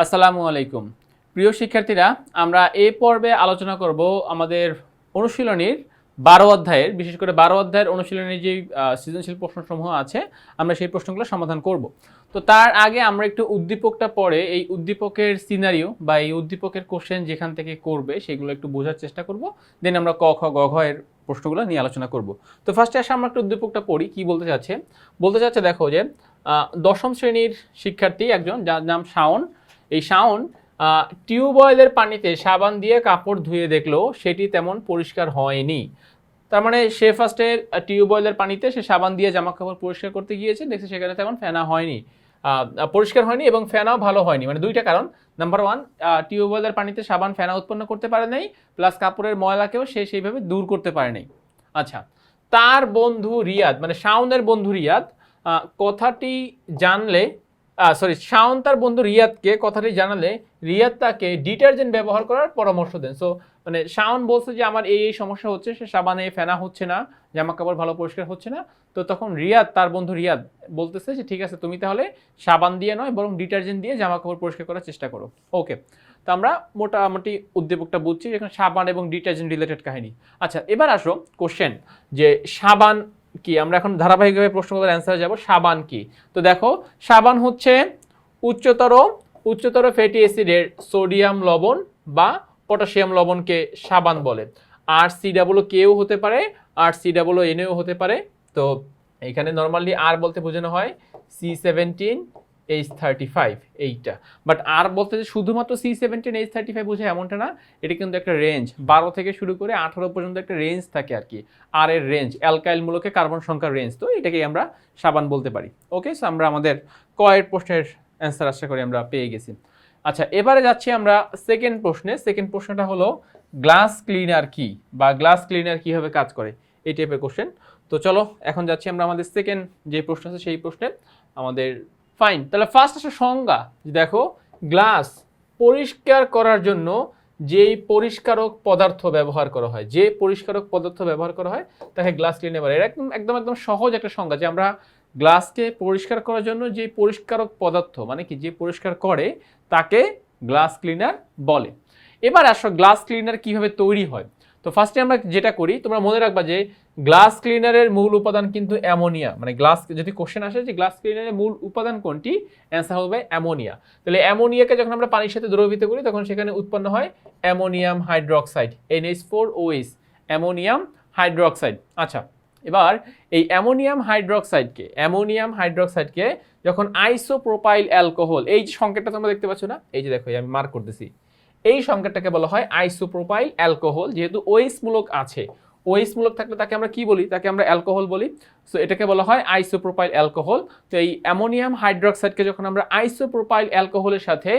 আসসালামু আলাইকুম। প্রিয় শিক্ষার্থীরা, আমরা এই পর্বে আলোচনা করব আমাদের অনুশীলনীর ১২ অধ্যায়ের, বিশেষ করে ১২ অধ্যায়ের অনুশীলনীর যে সৃজনশীল প্রশ্নসমূহ আছে, আমরা সেই প্রশ্নগুলো সমাধান করব। তো তার আগে আমরা একটু উদ্দীপকটা পড়ে এই উদ্দীপকের সিনারিও বা এই উদ্দীপকের কোশ্চেন যেখান থেকে করবে সেগুলো একটু বোঝার চেষ্টা করব। দেন আমরা ক, খ, গ, ঘ এর প্রশ্নগুলো নিয়ে আলোচনা করব। তো ফার্স্টে আসে আমরা একটু উদ্দীপকটা পড়ি। কি বলতে চাচ্ছে? দেখো যে দশম শ্রেণীর শিক্ষার্থী একজন, যার নাম শাওন। এই শাওন টিউবওয়েলের পানিতে সাবান দিয়ে কাপড় ধুয়ে দেখলো সেটি তেমন পরিষ্কার হয়নি। তার মানে সে ফার্স্টে টিউবওয়েলের পানিতে সে সাবান দিয়ে জামা কাপড় পরিষ্কার করতে গিয়েছে, দেখছে সেখানে তেমন ফেনা হয়নি, পরিষ্কার হয়নি এবং ফেনাও ভালো হয়নি। মানে দুইটা কারণ। নাম্বার ওয়ান, টিউবওয়েলের পানিতে সাবান ফেনা উৎপন্ন করতে পারে নাই, প্লাস কাপড়ের ময়লাকেও সে সেইভাবে দূর করতে পারে নাই। আচ্ছা, তার বন্ধু রিয়াদ, মানে শাওনের বন্ধু রিয়াদ কথাটি জানলে, শাওন তার বন্ধু রিয়াদকে কথাটি জানালে রিয়াদ তাকে ডিটারজেন্ট ব্যবহার করার পরামর্শ দেন। সো মানে শাওন বলছে যে আমার এই সমস্যা হচ্ছে, সে সাবানে ফেনা হচ্ছে না, জামা কাপড় ভালো পরিষ্কার হচ্ছে না। তো তখন রিয়াদ, তার বন্ধু রিয়াদ বলতেছে যে ঠিক আছে, তুমি তাহলে সাবান দিয়ে নয় বরং ডিটারজেন্ট দিয়ে জামা কাপড় পরিষ্কার করার চেষ্টা করো। ওকে, তো আমরা মোটামুটি উদ্দীপকটা বুঝছি, যেখানে সাবান এবং ডিটারজেন্ট রিলেটেড কাহিনী। আচ্ছা, এবার আসো কোশ্চেন, যে সাবান কি? আমরা এখন ধারাবাহিকভাবে প্রশ্নগুলোর অ্যান্সার যাব। সাবান কি? তো দেখো, সাবান হচ্ছে উচ্চতর ফ্যাটি অ্যাসিডের সোডিয়াম লবণ বা পটাশিয়াম লবণকে সাবান বলে। আর COO হতে পারে, আর CONও হতে পারে। তো এখানে নর্মালি আর বলতে বোঝানো হয় C17H35 এইটা। বাট আর বলতে যে শুধুমাত্র C17H35 বোঝায় এমনটা না, এটা কিন্তু একটা রেঞ্জ, 12 থেকে শুরু করে 18 পর্যন্ত একটা রেঞ্জ থাকে আর কি। আর এর রেঞ্জ অ্যালকাইল মূলকে কার্বন সংখ্যার রেঞ্জ, তো এটাকেই আমরা সাবান বলতে পারি। ওকে, সো আমরা আমাদের কয়ের প্রশ্নের অ্যান্সার আশা করি আমরা পেয়ে গেছি। আচ্ছা, এবারে যাচ্ছি আমরা সেকেন্ড প্রশ্নে। সেকেন্ড প্রশ্নটা হলো গ্লাস ক্লিনার কি, বা গ্লাস ক্লিনার কিভাবে কাজ করে, এই টাইপের কোশ্চেন। তো চলো এখন যাচ্ছি আমরা আমাদের সেকেন্ড যে প্রশ্ন আছে সেই প্রশ্নে আমাদের। ফাইন, তাহলে ফার্স্ট আসে সংজ্ঞা। দেখো, গ্লাস পরিষ্কার করার জন্য যেই পরিষ্কারক পদার্থ ব্যবহার করা হয়, যে পরিষ্কারক পদার্থ ব্যবহার করা হয় তাকে গ্লাস ক্লিনার বলে। এটা একদম একদম একদম সহজ একটা সংজ্ঞা, যে আমরা গ্লাসকে পরিষ্কার করার জন্য যে পরিষ্কারক পদার্থ, মানে কি যে পরিষ্কার করে, তাকে গ্লাস ক্লিনার বলে। এবার আসো গ্লাস ক্লিনার কিভাবে তৈরি হয়। তো ফার্স্টে আমরা যেটা করি, তোমরা মনে রাখবা যে গ্লাস ক্লিনারের মূল উপাদান কিন্তু অ্যামোনিয়া। মানে গ্লাস, যদি কোশ্চেন আসে যে গ্লাস ক্লিনারের মূল উপাদান কোনটি, অ্যান্সার হবে অ্যামোনিয়া। তাহলে অ্যামোনিয়াকে যখন আমরা পানির সাথে দ্রবীভূত করি তখন সেখানে উৎপন্ন হয় ammonium hydroxide, NH4OH, ammonium hydroxide. আচ্ছা, এবার এই অ্যামোনিয়াম হাইড্রোক্সাইডকে যখন আইসোপ্রোপাইল অ্যালকোহল, এই যে সংকেতটা তোমরা দেখতে পাচ্ছ না, এই যে দেখো আমি মার্ক করতেছি, এই সংকেতটাকে বলা হয় আইসোপ্রোপাইল অ্যালকোহল। যেহেতু ওএইচ মূলক আছে, ওএইচ মূলক থাকলে তাকে আমরা কি বলি? তাকে আমরা অ্যালকোহল বলি। সো এটাকে বলা হয় আইসোপ্রোপাইল অ্যালকোহল। তো এই অ্যামোনিয়াম হাইড্রোক্সাইডকে যখন আমরা আইসোপ্রোপাইল অ্যালকোহলের সাথে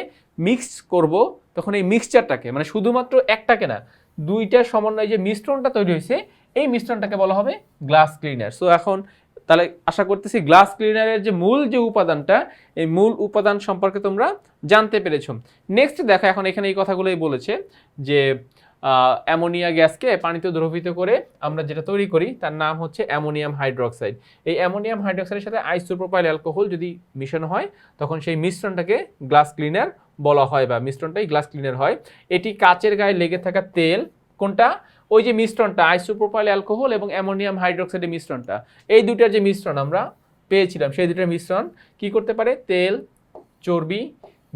মিক্স করব, তখন এই মিক্সচারটাকে, মানে শুধুমাত্র একটাকে না, দুইটার সমন্বয়ে যে মিশ্রণটা তৈরি হয়েছে, এই মিশ্রণটাকে বলা হবে গ্লাস ক্লিনার। সো এখন তাহলে আশা করতেছি গ্লাস ক্লিনারের যে মূল যে উপাদানটা, এই মূল উপাদান সম্পর্কে তোমরা জানতে পেরেছো। নেক্সট দেখো, এখন এখানে এই কথাগুলোই বলেছে যে অ্যামোনিয়া গ্যাসকে পানিতে দ্রবীভূত করে আমরা যেটা তৈরি করি তার নাম হচ্ছে অ্যামোনিয়াম হাইড্রোক্সাইড। এই অ্যামোনিয়াম হাইড্রোক্সাইডের সাথে আইসোপ্রোপাইল অ্যালকোহল যদি মিশানো হয়, তখন সেই মিশ্রণটাকে গ্লাস ক্লিনার বলা হয়, বা মিশ্রণটাই গ্লাস ক্লিনার হয়। এটি কাচের গায়ে লেগে থাকা তেল, কোনটা? ওই যে মিশ্রণটা, আইসোপ্রোপাইল অ্যালকোহল এবং অ্যামোনিয়াম হাইড্রোক্সাইডের মিশ্রণটা, এই দুটার যে মিশ্রণ আমরা পেয়েছিলাম, সেই দুটার মিশ্রণ কি করতে পারে? তেল, চর্বি,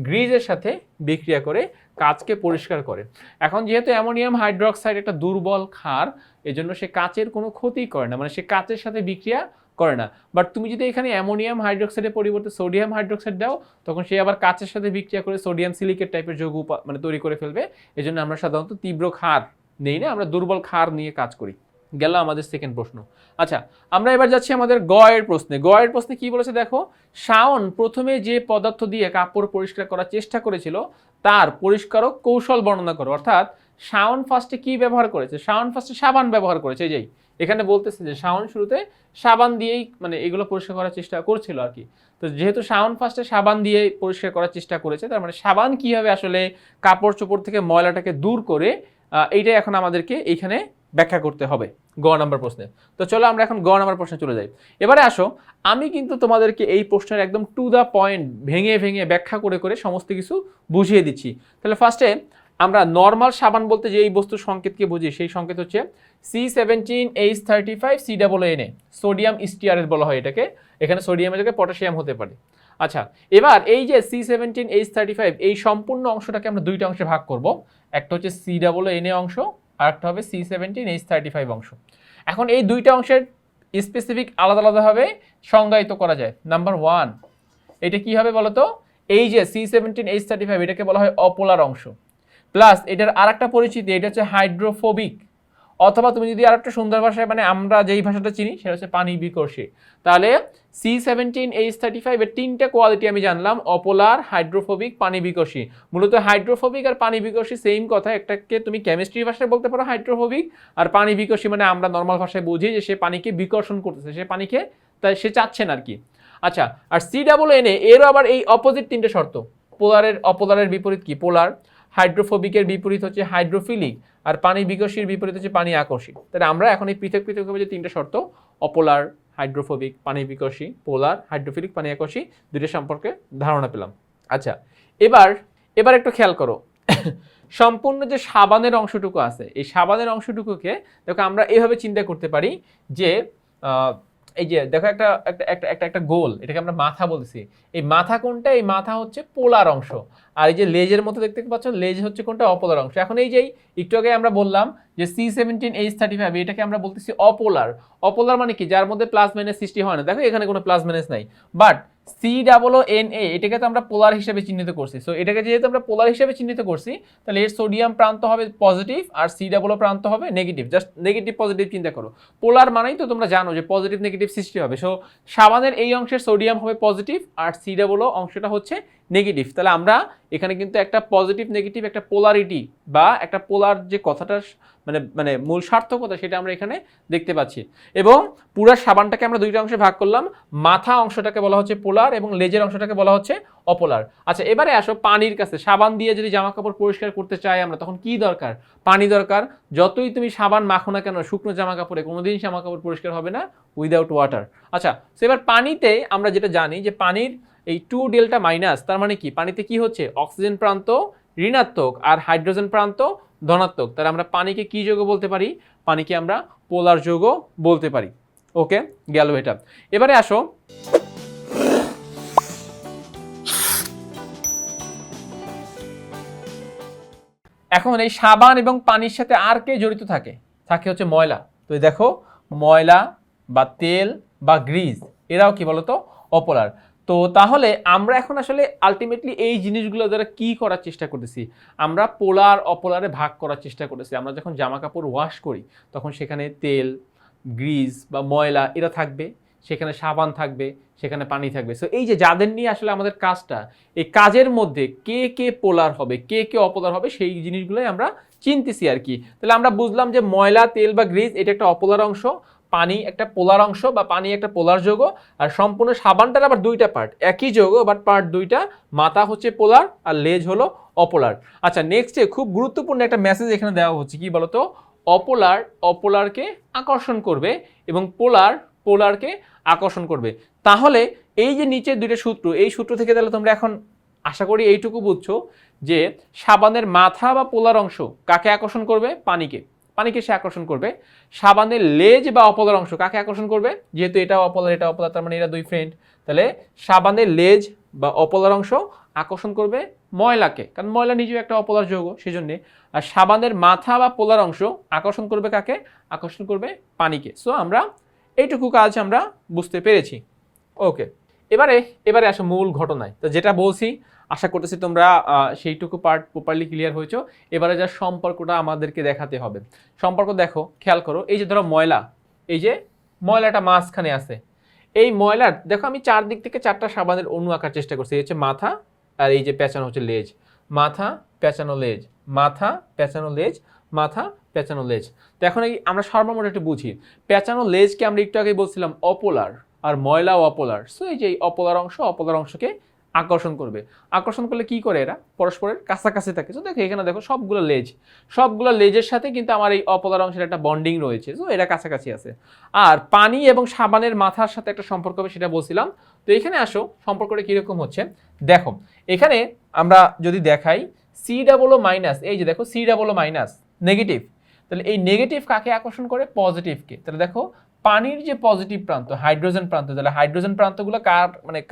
গ্রিজের সাথে বিক্রিয়া করে কাচকে পরিষ্কার করে। এখন যেহেতু অ্যামোনিয়াম হাইড্রোক্সাইড একটা দুর্বল ক্ষার, এজন্য সে কাচের কোনো ক্ষতি করে না, মানে সে কাচের সাথে বিক্রিয়া করে না। বাট তুমি যদি এখানে অ্যামোনিয়াম হাইড্রোক্সাইডের পরিবর্তে সোডিয়াম হাইড্রোক্সাইড দাও, তখন সে আবার কাচের সাথে বিক্রিয়া করে সোডিয়াম সিলিকেট টাইপের যৌগ মানে তৈরি করে ফেলবে। এজন্য আমরা সাধারণত তীব্র ক্ষার নেই না, আমরা দুর্বল ক্ষার নিয়ে কাজ করি। গেল আমাদের সেকেন্ড প্রশ্ন। আচ্ছা, আমরা এবার যাচ্ছি আমাদের গ এর প্রশ্নে। গ এর প্রশ্নে কি বলেছে দেখো, শাওন প্রথমে যে পদার্থ দিয়ে কাপড় পরিষ্কার করার চেষ্টা করেছিল তার পরিষ্কারক কৌশল বর্ণনা করো। অর্থাৎ শাওন ফার্স্টে কি ব্যবহার করেছে? শাওন ফার্স্টে সাবান ব্যবহার করেছে। এই যে এখানে বলতেছে যে শাওন শুরুতে সাবান দিয়েই মানে এগুলো পরিষ্কার করার চেষ্টা করছিল আর কি। তো যেহেতু শাওন ফার্স্টে সাবান দিয়ে পরিষ্কার করার চেষ্টা করেছে, তার মানে সাবান কিভাবে আসলে কাপড় চোপড় থেকে ময়লাটাকে দূর করে, এইটাই এখন আমাদেরকে এইখানে ব্যাখ্যা করতে হবে গ নাম্বার প্রশ্নে। তো চলো আমরা এখন গ নাম্বার প্রশ্নে চলে যাই। এবারে আসো, আমি কিন্তু তোমাদেরকে এই প্রশ্নের একদম টু দ্য পয়েন্ট ভেঙে ভেঙে ব্যাখ্যা করে করে সমস্ত কিছু বুঝিয়ে দিচ্ছি। তাহলে ফার্স্টে আমরা নর্মাল সাবান বলতে যে এই বস্তুর সংকেতকে বুঝি, সেই সংকেত হচ্ছে C17H35CAA, সোডিয়াম স্টিয়ারেট বলা হয় এটাকে। এখানে সোডিয়ামের জায়গায় পটাশিয়াম হতে পারে। আচ্ছা, এবার এই যে C17H35 এই সম্পূর্ণ অংশটাকে আমরা দুইটা অংশে ভাগ করব। একটা হচ্ছে CAA অংশ, আর একটা হবে C17H35 অংশ। এখন এই দুইটা অংশের স্পেসিফিক আলাদা আলাদাভাবে সংজ্ঞায়িত করা যায়। নাম্বার 1, এটা কি হবে বলতো? এই যে C17H35 এটাকে বলা হয় অপোলার অংশ, প্লাস এটার আরেকটা পরিচিতি, এটা হচ্ছে হাইড্রোফোবিক, অথবা তুমি যদি আরেকটা সুন্দর ভাষায়, মানে আমরা যেই ভাষাটা চিনি সেটা হচ্ছে পানি বিকর্ষী। তাহলে C17H35 এর তিনটা কোয়ালিটি আমি জানলাম, অপোলার, হাইড্রোফোবিক, পানি বিকর্ষী। মূলত হাইড্রোফোবিক আর পানি বিকর্ষী সেম কথা, একটাকে তুমি কেমিস্ট্রি ভাষায় বলতে পারো হাইড্রোফোবিক, আর পানি বিকর্ষী মানে আমরা নর্মাল ভাষায় বুঝি যে সে পানিকে বিকর্ষণ করতেছে, সে পানিকে তাই সে চাচ্ছে না আর কি। আচ্ছা, আর CAA এরও আবার এই অপোজিট তিনটে শর্ত। অপোলারের বিপরীত কি? পোলার। হাইড্রোফোবিকের বিপরীত হচ্ছে হাইড্রোফিলিক, আর পানি বিকর্ষীর বিপরীত হচ্ছে পানি আকর্ষী। তাহলে আমরা এখন এই পৃথক পৃথকভাবে যে তিনটা শর্ত, অপোলার, হাইড্রোফোবিক, পানি বিকর্ষী, পোলার, হাইড্রোফিলিক, পানি আকর্ষী, দুইটা সম্পর্কে ধারণা পেলাম। আচ্ছা, এবার একটু খেয়াল করো সম্পূর্ণ যে সাবানের অংশটুকু আছে, এই সাবানের অংশটুকুকে দেখো আমরা এভাবে চিন্তা করতে পারি যে এই যে দেখো একটা একটা একটা একটা একটা গোল, এটাকে আমরা মাথা বলছি। এই মাথা কোনটা? এই মাথা হচ্ছে পোলার অংশ, আর এই যে লেজের মতো দেখতে পাচ্ছ, লেজ হচ্ছে কোনটা? অপোলার অংশ। এখন এই যে একটু আগে আমরা বললাম যে C17H35 এটাকে আমরা বলতেছি অপোলার। অপোলার মানে কি? যার মধ্যে প্লাস মাইনাস সৃষ্টি হয় না। দেখো এখানে কোনো প্লাস মাইনাস নাই, বাট CAA এটাকে তো আমরা পোলার হিসেবে চিহ্নিত করছি। সো এটাকে যেহেতু আমরা পোলার হিসেবে চিহ্নিত করছি, তাহলে এর সোডিয়াম প্রান্ত হবে পজিটিভ আর CAA প্রান্ত হবে নেগেটিভ। জাস্ট নেগেটিভ পজিটিভ চিন্তা করো। পোলার মানেই তো তোমরা জানো যে পজিটিভ নেগেটিভ সৃষ্টি হবে। সো সাবানের এই অংশের সোডিয়াম হবে পজিটিভ আর CAA অংশটা হচ্ছে নেগেটিভ। তাহলে আমরা এখানে কিন্তু একটা পজিটিভ নেগেটিভ একটা পোলারিটি বা একটা পোলার যে কথাটা মানে মূল সার্থকতা, সেটা আমরা এখানে দেখতে পাচ্ছি। এবং পুরো সাবানটাকে আমরা দুইটা অংশে ভাগ করলাম, মাথা অংশটাকে বলা হচ্ছে পোলার এবং লেজের অংশটাকে বলা হচ্ছে অপোলার। আচ্ছা, এবারে আসো পানির কাছে। সাবান দিয়ে যদি জামা কাপড় পরিষ্কার করতে চাই আমরা, তখন কি দরকার? পানি দরকার। যতই তুমি সাবান মাখো না কেন, শুকনো জামা কাপড়ে কোনোদিন জামা কাপড় পরিষ্কার হবে না উইদাউট ওয়াটার। আচ্ছা, তো এবার পানিতে আমরা যেটা জানি যে পানির এই 2 ডেল্টা মাইনাস, তার মানে কি? পানিতে কি হচ্ছে? অক্সিজেন প্রান্ত ঋণাত্মক আর হাইড্রোজেন প্রান্ত ধনাত্মক। তাহলে আমরা পানিকে কি যৌগ বলতে পারি? পানিকে আমরা পোলার যৌগ বলতে পারি। ওকে, গেল এটা। এবারে আসো, এখন এই সাবান এবং পানির সাথে আর কে জড়িত থাকে? থাকে হচ্ছে ময়লা। তো দেখো, ময়লা বা তেল বা গ্রিজ, এরাও কি বলতো? অপোলার। তো তাহলে আমরা এখন আসলে আলটিমেটলি এই জিনিসগুলো দ্বারা কি করার চেষ্টা করতেছি? আমরা পোলার অপোলারে ভাগ করার চেষ্টা করতেছি। আমরা যখন জামা কাপড় ওয়াশ করি, তখন সেখানে তেল, গ্রিজ বা ময়লা এরা থাকবে, সেখানে সাবান থাকবে, সেখানে পানি থাকবে। সো এই যে যাদের নিয়ে আসলে আমাদের কাজটা, এই কাজের মধ্যে কে কে পোলার হবে, কে কে অপোলার হবে, সেই জিনিসগুলোই আমরা চিনতেছি আর কি। তাহলে আমরা বুঝলাম যে ময়লা, তেল বা গ্রিজ এটা একটা অপোলার অংশ, পানি একটা পোলার অংশ বা পানি একটা পোলার যৌগ, আর সম্পূর্ণ সাবানটার আবার দুইটা পার্ট, একই যৌগ বাট পার্ট দুইটা। মাথা হচ্ছে পোলার আর লেজ হলো অপোলার। আচ্ছা, নেক্সটে খুব গুরুত্বপূর্ণ একটা মেসেজ এখানে দেওয়া হচ্ছে, কি বলতো? অপোলার অপোলারকে আকর্ষণ করবে এবং পোলার পোলারকে আকর্ষণ করবে। তাহলে এই যে নিচের দুইটা সূত্র, এই সূত্র থেকে তাহলে তোমরা এখন আশা করি এইটুকু বুঝছো যে সাবানের মাথা বা পোলার অংশ কাকে আকর্ষণ করবে? পানিকে। পানিকে সে আকর্ষণ করবে। সাবানের লেজ বা অপোলার অংশ কাকে আকর্ষণ করবে? যেহেতু এটা অপোলার এটা অপোলার, তার মানে এরা দুই ফ্রেন্ড। তাহলে সাবানের লেজ বা অপোলার অংশ আকর্ষণ করবে ময়লাকে, কারণ ময়লা নিজেও একটা অপোলার যৌগ, সেজন্য। আর সাবানের মাথা বা পোলার অংশ আকর্ষণ করবে কাকে? আকর্ষণ করবে পানিকে। সো আমরা এইটুকু কাজ আমরা বুঝতে পেরেছি। ওকে, এবারে আসো মূল ঘটনায়। তো যেটা বলছি, আশা করতেছি তোমরা সেইটুকু পার্ট প্রপারলি ক্লিয়ার হয়েছো। এবারে যা সম্পর্কটা আমাদেরকে দেখাতে হবে, সম্পর্ক দেখো, খেয়াল করো। এই যে ধরো ময়লা, এই যে ময়লাটা মাঝখানে আছে, এই ময়লার দেখো আমি চারদিক থেকে চারটা সাবানের অণু আঁকার চেষ্টা করছি। এই হচ্ছে মাথা, আর এই যে পেঁচানো হচ্ছে লেজ, মাথা পেঁচানো লেজ, মাথা পেঁচানো লেজ, মাথা পেঁচানো লেজ। তো এখন এই আমরা সর্বমোট একটু বুঝি। পেঁচানো লেজকে আমরা একটু আগে বলছিলাম অপোলার, আর ময়লা অপোলার। সো এই যে অপোলার অংশকে আকর্ষণ করবে। আকর্ষণ করলে কি করে এরা পরস্পরের কাছাকাছি থাকে। তো দেখো এখানে দেখো সবগুলো লেজের সাথে কিন্তু আমার এই অপোলার অংশের একটা বন্ডিং রয়েছে, তো এরা কাছাকাছি আছে। আর পানি এবং সাবানের মাথার সাথে একটা সম্পর্ক হবে সেটা বলছিলাম। তো এখানে আসো সম্পর্কটা কিরকম হচ্ছে দেখো, এখানে আমরা যদি দেখাই সি ডাবল ও মাইনাস, এই যে দেখো C double O minus negative, তাহলে এই নেগেটিভ কাকে আকর্ষণ করে? পজিটিভকে। তাহলে দেখো পানির যে পজিটিভ প্রান্ত হাইড্রোজেন প্রান্ত, তাহলে হাইড্রোজেন প্রান্তগুলো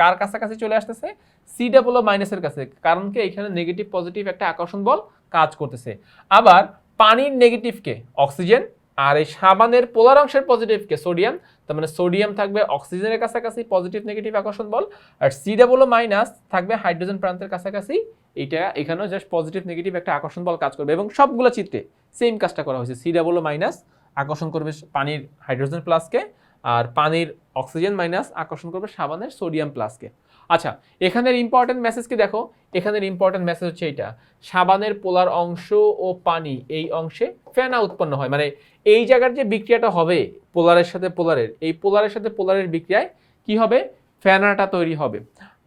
কার কাছাকাছি চলে আসতেছে? সি ডাবল ও মাইনাসের কাছে, কারণ কি এখানে নেগেটিভ পজিটিভ একটা আকর্ষণ বল কাজ করতেছে। আবার পানির নেগেটিভকে অক্সিজেন, আর এই সাবানের পোলার অংশের পজিটিভকে সোডিয়াম, তার মানে সোডিয়াম থাকবে অক্সিজেনের কাছাকাছি পজিটিভ নেগেটিভ আকর্ষণ বল, আর সি ডাবল ও মাইনাস থাকবে হাইড্রোজেন প্রান্তের কাছাকাছি, এইটা এখানেও জাস্ট পজিটিভ নেগেটিভ একটা আকর্ষণ বল কাজ করবে। এবং সবগুলো চিত্রে সেম কাজটা করা হয়েছে, সি ডাবল ও মাইনাস আকর্ষণ করবে পানির হাইড্রোজেন প্লাসকে, আর পানির অক্সিজেন মাইনাস আকর্ষণ করবে সাবানের সোডিয়াম প্লাসকে। আচ্ছা, এখানের ইম্পর্টেন্ট মেসেজ কি দেখো, এখানের ইম্পর্টেন্ট মেসেজ হচ্ছে এইটা, সাবানের পোলার অংশ ও পানি এই অংশে ফেনা উৎপন্ন হয়, মানে এই জায়গার যে বিক্রিয়াটা হবে পোলারের সাথে পোলারের, এই পোলারের সাথে পোলারের বিক্রিয়ায় কি হবে? ফেনাটা তৈরি হবে।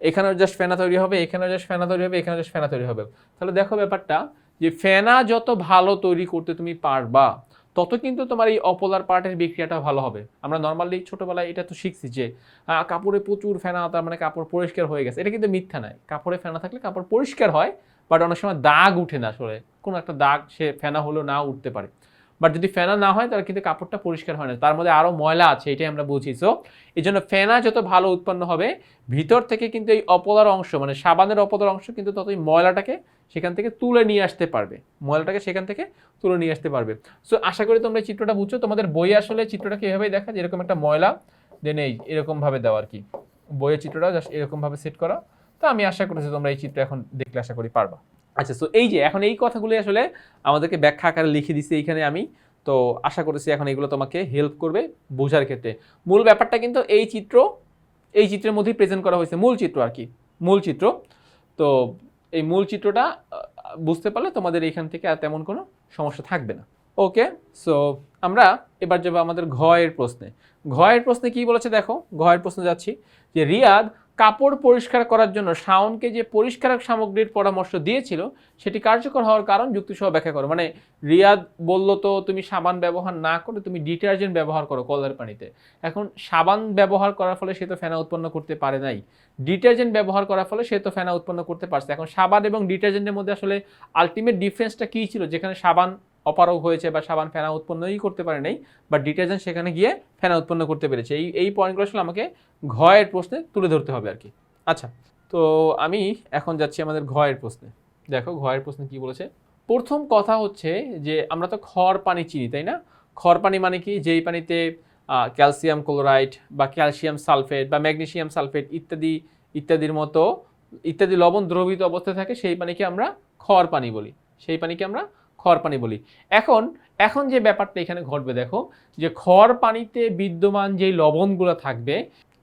এখানেও জাস্ট ফেনা তৈরি হবে, এখানেও জাস্ট ফেনা তৈরি হবে, এখানেও জাস্ট ফেনা তৈরি হবে। তাহলে দেখো ব্যাপারটা যে ফেনা যত ভালো তৈরি করতে তুমি পারবা তত কিন্তু তোমার এই অপোলার পার্টের বিক্রিয়াটা ভালো হবে। আমরা নর্মালি ছোটবেলায় এটা তো শিখছি যে কাপড়ে প্রচুর ফেনা, তার মানে কাপড় পরিষ্কার হয়ে গেছে, এটা কিন্তু মিথ্যা নয়। কাপড়ে ফেনা থাকলে কাপড় পরিষ্কার হয়, বাট অনেক সময় দাগ উঠে না, আসলে কোনো একটা দাগ সে ফেনা হলেও না উঠতে পারে। বাট যদি ফেনা না হয় তাহলে কিন্তু কাপড়টা পরিষ্কার হয় না, তার মধ্যে আরও ময়লা আছে, এটাই আমরা বুঝি। সো এই জন্য ফেনা যত ভালো উৎপন্ন হবে ভিতর থেকে কিন্তু এই অপোলার অংশ মানে সাবানের অপোলার অংশ কিন্তু ততই ময়লাটাকে সেখান থেকে তুলে নিয়ে আসতে পারবে, ময়লাটাকে সেখান থেকে তুলে নিয়ে আসতে পারবে। সো আশা করি তোমরা চিত্রটা বুঝছো। তোমাদের বইয়ে আসলে চিত্রটাকে এভাবেই দেখা, যেরকম একটা ময়লা দেন এই এরকমভাবে দেওয়া আর কি, বইয়ের চিত্রটা জাস্ট এরকমভাবে সেট করা। তো আমি আশা করছি তোমরা এই চিত্র এখন দেখলে আশা করি পারবা। আচ্ছা, সো এই যে এখন এই কথাগুলো আসলে আমাদেরকে ব্যাখ্যা আকারে লিখে দিছি এইখানে আমি, তো আশা করছি এখন এগুলো তোমাকে হেল্প করবে বোঝার ক্ষেত্রে। মূল ব্যাপারটা কিন্তু এই চিত্রের মধ্যেই প্রেজেন্ট করা হয়েছে, মূল চিত্র আর কি, মূল চিত্র। তো এই মূল চিত্রটা বুঝতে পারলে তোমাদের এখান থেকে আর তেমন কোনো সমস্যা থাকবে না। ওকে, সো আমরা এবার যাবো আমাদের ঘয়ের প্রশ্নে। ঘয়ের প্রশ্নে কি বলেছে দেখো, ঘয়ের প্রশ্নে যাচ্ছি যে রিয়াদ কাপড় পরিষ্কার করার জন্য শাওনকে যে পরিষ্কারক সামগ্রীর পরামর্শ দিয়েছিল সেটি কার্যকর হওয়ার কারণ যুক্তিসহ ব্যাখ্যা করো। মানে রিয়াদ বললো তো তুমি সাবান ব্যবহার না করে তুমি ডিটারজেন্ট ব্যবহার করো কলের পানিতে। এখন সাবান ব্যবহার করার ফলে সে তো ফেনা উৎপন্ন করতে পারে নাই, ডিটারজেন্ট ব্যবহার করার ফলে সে তো ফেনা উৎপন্ন করতে পারছে। এখন সাবান এবং ডিটারজেন্টের মধ্যে আসলে আলটিমেট ডিফারেন্সটা কী ছিল? যেখানে সাবান অপারগ হয়েছে বা সাবান ফেনা উৎপন্নই করতে পারে নাই, বা ডিটারজেন্ট সেখানে গিয়ে ফেনা উৎপন্ন করতে পেরেছে। এই পয়েন্টগুলো আসলে আমাকে ঘয়ের প্রশ্নে তুলে ধরতে হবে আর কি। আচ্ছা, তো আমি এখন যাচ্ছি আমাদের ঘয়ের প্রশ্নে। দেখো ঘয়ের প্রশ্নে কি বলেছে। প্রথম কথা হচ্ছে যে আমরা তো খড় পানি চিনি, তাই না? খড় পানি মানে কি? যেই পানিতে ক্যালসিয়াম ক্লোরাইড বা ক্যালসিয়াম সালফেট বা ম্যাগনেসিয়াম সালফেট ইত্যাদির মতো ইত্যাদি লবণ দ্রবীভূত অবস্থায় থাকে সেই পানিকে আমরা খড় পানি বলি, সেই পানিকে আমরা খড় পানি বলি। এখন যে ব্যাপারটা এখানে ঘটবে দেখো, যে খড় পানিতে বিদ্যমান যেই লবণগুলো থাকবে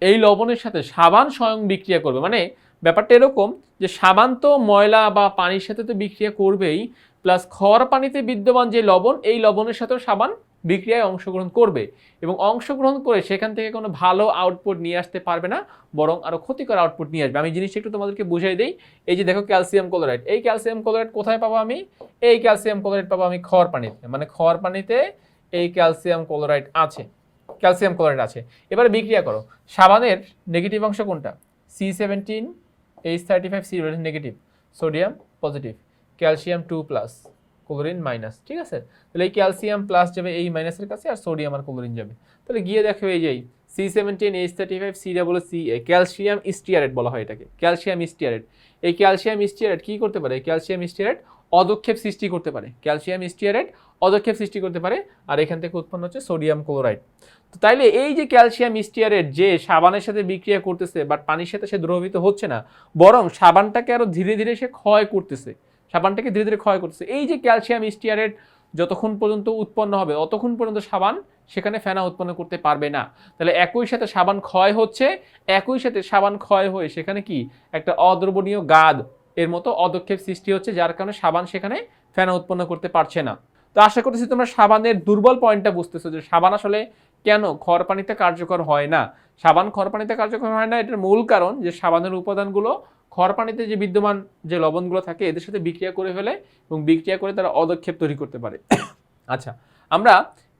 এই লবণের সাথে সাবান স্বয়ং বিক্রিয়া করবে। মানে ব্যাপারটা এরকম যে সাবান তো ময়লা বা পানির সাথে তো বিক্রিয়া করবেই, প্লাস খড় পানিতে বিদ্যমান যে লবণ এই লবণের সাথেও সাবান বিক্রিয়ায় অংশগ্রহণ করবে, এবং অংশগ্রহণ করে সেখান থেকে কোনো ভালো আউটপুট নিয়ে আসতে পারবে না, বরং আরও ক্ষতিকর আউটপুট নিয়ে আসবে। আমি জিনিসটা একটু তোমাদেরকে বুঝাই দিই। এই যে দেখো ক্যালসিয়াম ক্লোরাইড, এই ক্যালসিয়াম ক্লোরাইড কোথায় পাবো আমি? এই ক্যালসিয়াম ক্লোরাইড পাবো আমি খড় পানিতে, মানে খড় পানিতে এই ক্যালসিয়াম ক্লোরাইড আছে, ক্যালসিয়াম ক্লোরাইড আছে। এবারে বিক্রিয়া করো, সাবানের নেগেটিভ অংশ কোনটা? C17 H35 C negative, sodium positive, calcium 2+, chlorine minus, ঠিক আছে? তাহলে এই ক্যালসিয়াম প্লাস যাবে এই মাইনাসের কাছে, আর সোডিয়াম আর ক্লোরিন যাবে। তাহলে গিয়ে দেখো এই যে C17 H35 CCA calcium stearate বলা হয় এটাকে, ক্যালসিয়াম স্টিয়ারেট। এই ক্যালসিয়াম স্টিয়ারেট কি করতে পারে? ক্যালসিয়াম স্টিয়ারেট অদক্ষেপ সৃষ্টি করতে পারে, ক্যালসিয়াম স্টিয়ারেট অদক্ষেপ সৃষ্টি করতে পারে, আর এখান থেকে উৎপন্ন হচ্ছে সোডিয়াম ক্লোরাইড। তো তাইলে এই যে ক্যালসিয়াম স্টিয়ারেট যে সাবানের সাথে বিক্রিয়া করতেছে বাট পানির সাথে সে দ্রবীভূত হচ্ছে না, বরং সাবানটাকে আরো ধীরে ধীরে সে ক্ষয় করতেছে, সাবানটাকে ধীরে ধীরে ক্ষয় করতেছে। এই যে ক্যালসিয়াম স্টিয়ারেট যতক্ষণ পর্যন্ত উৎপন্ন হবে ততক্ষণ পর্যন্ত সাবান সেখানে ফেনা উৎপন্ন করতে পারবে না। তাহলে একই সাথে সাবান ক্ষয় হচ্ছে, একই সাথে সাবান ক্ষয় হয়ে সেখানে কি একটা অদ্রবণীয় গাদ এর মতো অদক্ষেপ সৃষ্টি হচ্ছে, যার কারণে সাবান সেখানে ফেনা উৎপন্ন করতে পারছে না। তো আশা করতেছি তোমরা সাবানের দুর্বল পয়েন্টটা বুঝতেছো, যে সাবান আসলে কেন খড় পানিতে কার্যকর হয় না। সাবান খড় পানিতে কার্যকর হয় না, এটার মূল কারণ যে সাবানের উপাদানগুলো খর পানিতে যে বিদ্যমান যে লবণগুলো থাকে এদের সাথে বিক্রিয়া করে ফেলে এবং বিক্রিয়া করে তারা অদক্ষেপ তৈরি করতে পারে। আচ্ছা, আমরা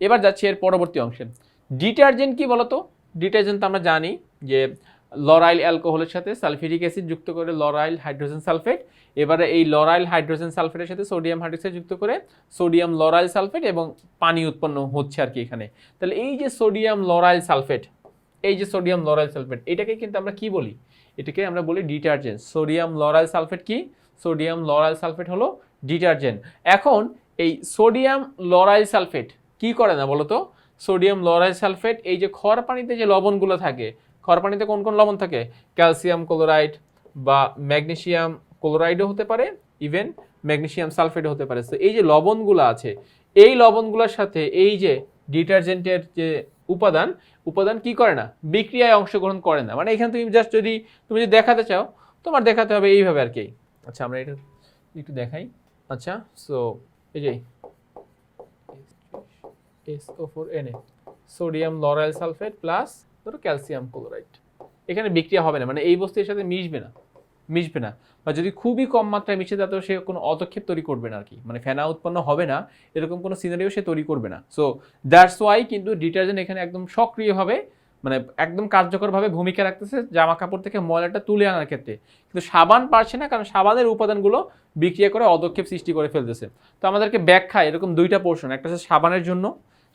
এবার যাচ্ছি এর পরবর্তী অংশে। ডিটারজেন্ট কি বলতো? ডিটারজেন্ট আমরা জানি যে লরাইল অ্যালকোহলের সাথে সালফিউরিক অ্যাসিড যুক্ত করে লরাইল হাইড্রোজেন সালফেট, এবারে এই লরাইল হাইড্রোজেন সালফেটের সাথে সোডিয়াম হাইড্রোক্সাইড যুক্ত করে সোডিয়াম লরাইল সালফেট এবং পানি উৎপন্ন হচ্ছে আর কি এখানে। তাহলে এই যে সোডিয়াম লরাইল সালফেট, এই যে সোডিয়াম লরাইল সালফেট, এটাকে কিন্তু আমরা কি বলি? এটাকে আমরা বলি ডিটারজেন্ট। সোডিয়াম লরাইল সালফেট কি? সোডিয়াম লরাইল সালফেট হলো ডিটারজেন্ট। এখন এই সোডিয়াম লরাইল সালফেট কি করে না বলতো? সোডিয়াম লরাইল সালফেট এই যে খর পানিতে যে লবণগুলো থাকে, খর পানিতে কোন কোন লবণ থাকে? ক্যালসিয়াম ক্লোরাইড বা ম্যাগনেসিয়াম ক্লোরাইডও হতে পারে, ইভেন ম্যাগনেসিয়াম সালফেটও হতে পারে। তো এই যে লবণগুলো আছে, এই লবণগুলোর সাথে এই যে ডিটারজেন্টের যে উপাদান কি করে না? বিক্রিয়ায় অংশগ্রহণ করে না। মানে এখানে তুমি জাস্ট যদি দেখাতে চাও, তোমার দেখাতে হবে এইভাবে আর কি। আচ্ছা, আমরা এটা একটু দেখাই। আচ্ছা, সো এই যে SO4Na sodium lauryl sulphate plus ধরো ক্যালসিয়াম ক্লোরাইড, এখানে বিক্রিয়া হবে না, মানে এই বস্তুর সাথে মিশবে না, বা যদি খুবই কম মাত্রায় মিশে তাতেও সে কোনো অদক্ষেপ তৈরি করবে না আর কি, মানে ফেনা উৎপন্ন হবে না, এরকম কোনো সিনারিও সে তৈরি করবে না। সো দ্যাটস ওয়াই কিন্তু ডিটারজেন্ট এখানে একদম সক্রিয়ভাবে, মানে একদম কার্যকরভাবে ভূমিকা রাখতেছে জামা কাপড় থেকে ময়লাটা তুলে আনার ক্ষেত্রে। কিন্তু সাবান পারছে না, কারণ সাবানের উপাদানগুলো বিক্রিয়া করে অদক্ষেপ সৃষ্টি করে ফেলতেছে। তো আমাদেরকে ব্যাখ্যা এরকম দুইটা পোর্শন, একটা হচ্ছে সাবানের জন্য,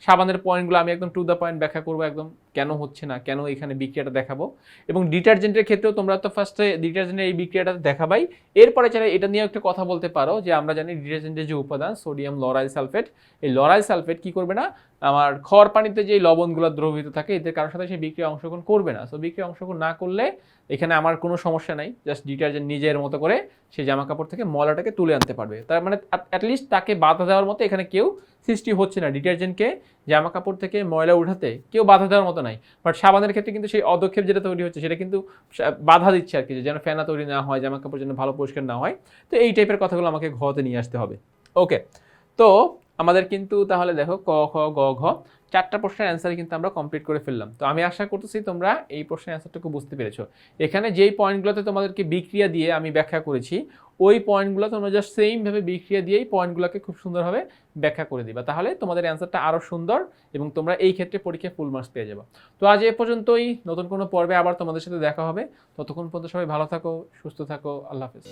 সাবানের পয়েন্টগুলো আমি একদম টু দ্য পয়েন্ট ব্যাখ্যা করবো, একদম কেন হচ্ছে না, কেন এখানে বিক্রিয়াটা দেখাবো। এবং ডিটারজেন্টের ক্ষেত্রেও তোমরা তো ফার্স্টে ডিটারজেন্টের এই বিক্রিয়াটা দেখাবাই, এরপরে চাইলে এটা নিয়ে একটা কথা বলতে পারো যে আমরা জানি ডিটারজেন্টের যে উপাদান সোডিয়াম লরাইল সালফেট, এই লরাইল সালফেট কি করবে না? আমার খর পানিতে যে লবণগুলো দ্রবীভূত থাকে এদের কারোর সাথে সেই বিক্রিয়া অংশগ্রহণ করবে না। সো বিক্রিয়া অংশগ্রহণ না করলে এখানে আমার কোনো সমস্যা নাই, জাস্ট ডিটারজেন্ট নিজের মতো করে সেই জামা কাপড় থেকে ময়লাটাকে তুলে আনতে পারবে। তার মানে অ্যাটলিস্ট তাকে বাধা দেওয়ার মতো এখানে কেউ সৃষ্টি হচ্ছে না, ডিটারজেন্টকে জামা কাপড় থেকে ময়লা উঠাতে কেউ বাধা দেওয়ার মতো নাই। বাট সাবানের ক্ষেত্রে কিন্তু সেই অদক্ষেপ যেটা তৈরি হচ্ছে সেটা কিন্তু বাধা দিচ্ছে আর কি, যেন ফেনা তৈরি না হয়, জামা কাপড় যেন ভালো পরিষ্কার না হয়। তো এই টাইপের কথাগুলো আমাকে ঘতে নিয়ে আসতে হবে। ওকে, তো আমাদের কিন্তু তাহলে দেখো ক খ গ ঘ 4টা প্রশ্নের অ্যান্সার কিন্তু আমরা কমপ্লিট করে ফেললাম। তো আমি আশা করতেছি তোমরা এই প্রশ্নের অ্যান্সারটুকু বুঝতে পেরেছো। এখানে যেই পয়েন্টগুলোতে তোমাদেরকে বিক্রিয়া দিয়ে আমি ব্যাখ্যা করেছি, ওই পয়েন্টগুলো তোমরা জাস্ট সেমভাবে বিক্রিয়া দিয়েই পয়েন্টগুলোকে খুব সুন্দরভাবে ব্যাখ্যা করে দিবা, তাহলে তোমাদের অ্যান্সারটা আরও সুন্দর এবং তোমরা এই ক্ষেত্রে পরীক্ষায় ফুল মার্কস পেয়ে যাবে। তো আজ এ পর্যন্তই, নতুন কোনো পর্বে আবার তোমাদের সাথে দেখা হবে। ততক্ষণ পর্যন্ত সবাই ভালো থাকো, সুস্থ থাকো, আল্লাহ হাফেজ।